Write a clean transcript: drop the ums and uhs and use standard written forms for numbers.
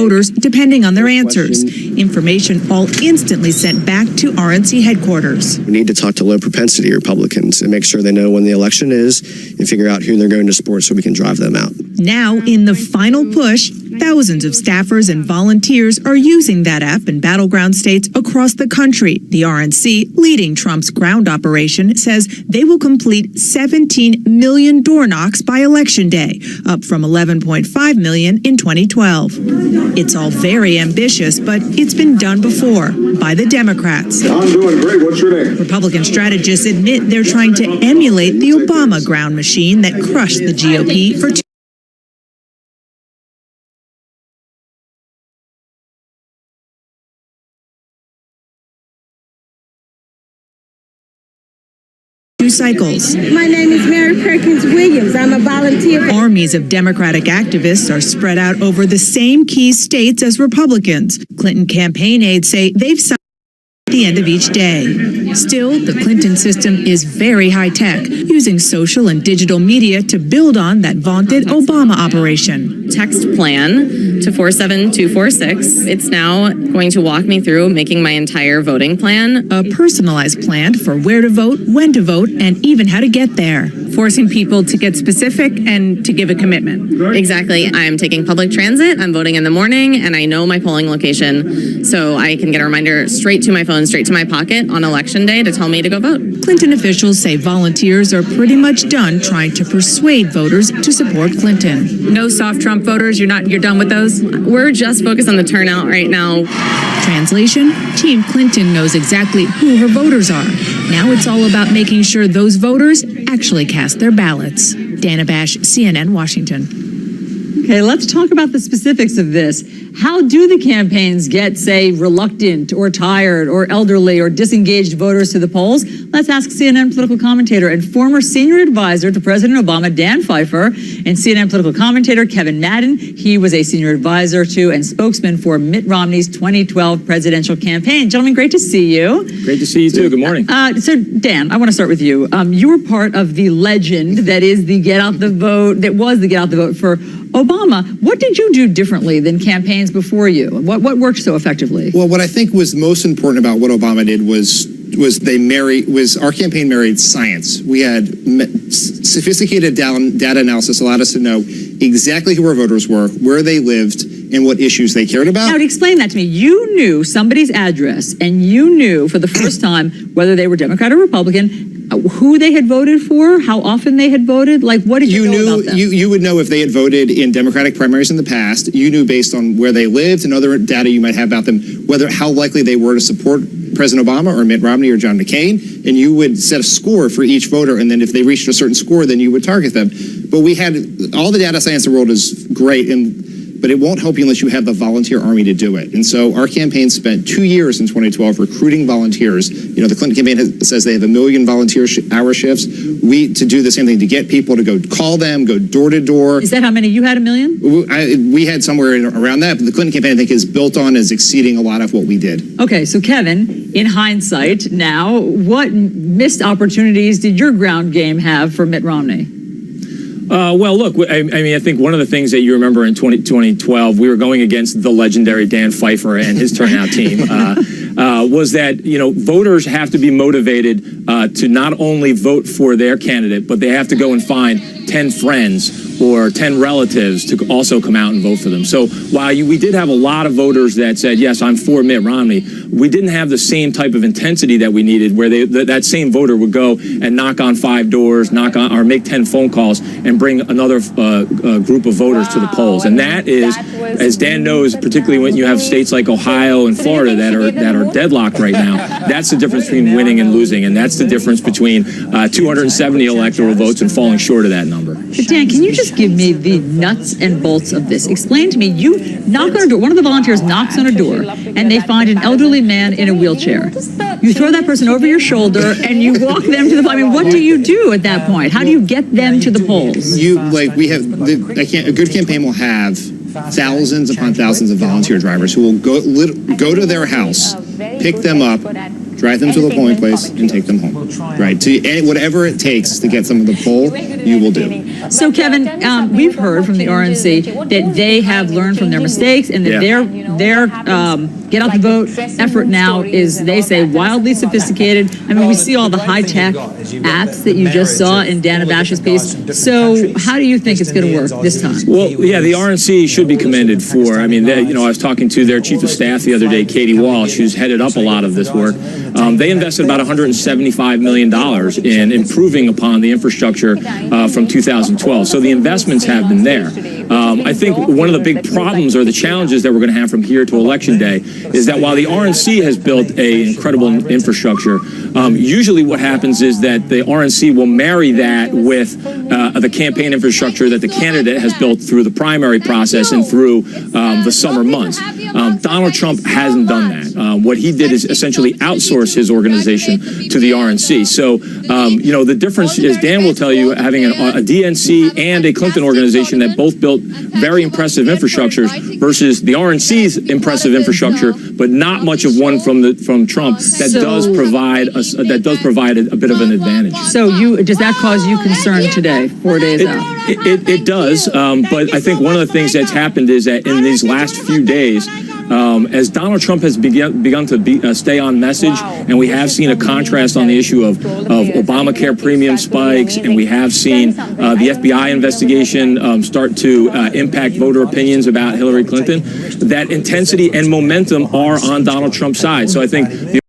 voters depending on their answers. Information all instantly sent back to RNC headquarters. We need to talk to low propensity Republicans and make sure they know when the election is and figure out who they're going to support so we can drive them out. Now, in the final push, thousands of staffers and volunteers are using that app in battleground states across the country. The RNC, leading Trump's ground operation, says they will complete 17 million door knocks by Election Day, up from 11.5 million in 2012. It's all very ambitious, but it's been done before by the Democrats. I'm doing great. What's your name? Republican strategists admit they're trying to emulate the Obama ground machine that crushed the GOP for 2 cycles. My name is Mary Perkins Williams. I'm a volunteer. Armies of Democratic activists are spread out over the same key states as Republicans. Clinton campaign aides say they've signed at the end of each day. Still, the Clinton system is very high-tech, using social and digital media to build on that vaunted Obama operation. Text plan to 47246. It's now going to walk me through making my entire voting plan. A personalized plan for where to vote, when to vote, and even how to get there. Forcing people to get specific and to give a commitment. Exactly. I'm taking public transit, I'm voting in the morning, and I know my polling location, so I can get a reminder straight to my phone, straight to my pocket on Election Day to tell me to go vote. Clinton officials say volunteers are pretty much done trying to persuade voters to support Clinton. No soft Trump voters? You're done with those? We're just focused on the turnout right now. Translation, Team Clinton knows exactly who her voters are. Now it's all about making sure those voters actually cast their ballots. Dana Bash, CNN, Washington. Okay, let's talk about the specifics of this. How do the campaigns get, say, reluctant or tired or elderly or disengaged voters to the polls? Let's ask CNN political commentator and former senior advisor to President Obama, Dan Pfeiffer, and CNN political commentator Kevin Madden. He was a senior advisor to and spokesman for Mitt Romney's 2012 presidential campaign. Gentlemen, great to see you. Great to see you too. Good morning. So, Dan, I want to start with you. You were part of the legend that is the Get Out the Vote, that was the Get Out the Vote for Obama. What did you do differently than campaigns before you? What worked so effectively? Well, what I think was most important about what Obama did was our campaign married science. We had sophisticated data analysis allowed us to know exactly who our voters were, where they lived, and what issues they cared about. Now, explain that to me. You knew somebody's address, and you knew for the first time whether they were Democrat or Republican, who they had voted for, how often they had voted. Like, what did you know about them? You would know if they had voted in Democratic primaries in the past. You knew based on where they lived and other data you might have about them, how likely they were to support President Obama or Mitt Romney or John McCain, and you would set a score for each voter, and then if they reached a certain score, then you would target them. But we had all the data science in the world is great, but it won't help you unless you have the volunteer army to do it. And so our campaign spent 2 years in 2012 recruiting volunteers. You know, the Clinton campaign says they have 1 million volunteer hour shifts. We to do the same thing, to get people to go call them, go door to door. Is that how many? You had 1 million? We had somewhere around that, but the Clinton campaign, I think, is built on as exceeding a lot of what we did. Okay, so Kevin, in hindsight now, what missed opportunities did your ground game have for Mitt Romney? Well, look, I mean, I think one of the things that you remember in 2012, we were going against the legendary Dan Pfeiffer and his turnout team, was that, you know, voters have to be motivated to not only vote for their candidate, but they have to go and find 10 friends or 10 relatives to also come out and vote for them. So while we did have a lot of voters that said, yes, I'm for Mitt Romney, we didn't have the same type of intensity that we needed where that same voter would go and knock on 5 doors, or make 10 phone calls and bring another group of voters to the polls. And that is, as Dan knows, particularly when you have states like Ohio and Florida that are deadlocked right now, that's the difference between winning and losing. And that's the difference between 270 electoral votes and falling short of that number. But Dan, can you just give me the nuts and bolts of this? Explain to me, you knock on a door, one of the volunteers knocks on a door, and they find an elderly man in a wheelchair. You throw that person over your shoulder, and you walk them to the, I mean, what do you do at that point? How do you get them to the polls? A good campaign will have thousands upon thousands of volunteer drivers who will go to their house, pick them up, drive them to the polling place, and take them home. Right? Whatever it takes to get them to the poll, you will do. So, Kevin, we've heard from the RNC that they have learned from their mistakes and that their get out the vote effort now is, they say, wildly sophisticated. I mean, we see all the high-tech apps that you just saw in Dana Bash's piece. So how do you think it's going to work this time? Well, yeah, the RNC should be commended for, I mean, I was talking to their chief of staff the other day, Katie Walsh, who's headed up a lot of this work. They invested about $175 million in improving upon the infrastructure from 2012. So the investments have been there. I think one of the big problems or the challenges that we're going to have from here to Election Day is that while the RNC has built an incredible infrastructure, usually what happens is that the RNC will marry that with the campaign infrastructure that the candidate has built through the primary process and through the summer months. Donald Trump hasn't done that. What he did is essentially outsource his organization to the RNC. So, the difference is, Dan will tell you, having a DNC and a Clinton organization that both built very impressive infrastructures versus the RNC's impressive infrastructure, but not much of one from Trump that does provide a bit of an advantage. So does that cause you concern today, 4 days out? It does, but I think one of the things that's happened is that in these last few days, as Donald Trump has begun to stay on message, and we have seen a contrast on the issue of Obamacare premium spikes, and we have seen the FBI investigation start to impact voter opinions about Hillary Clinton, that intensity and momentum are on Donald Trump's side. So I think the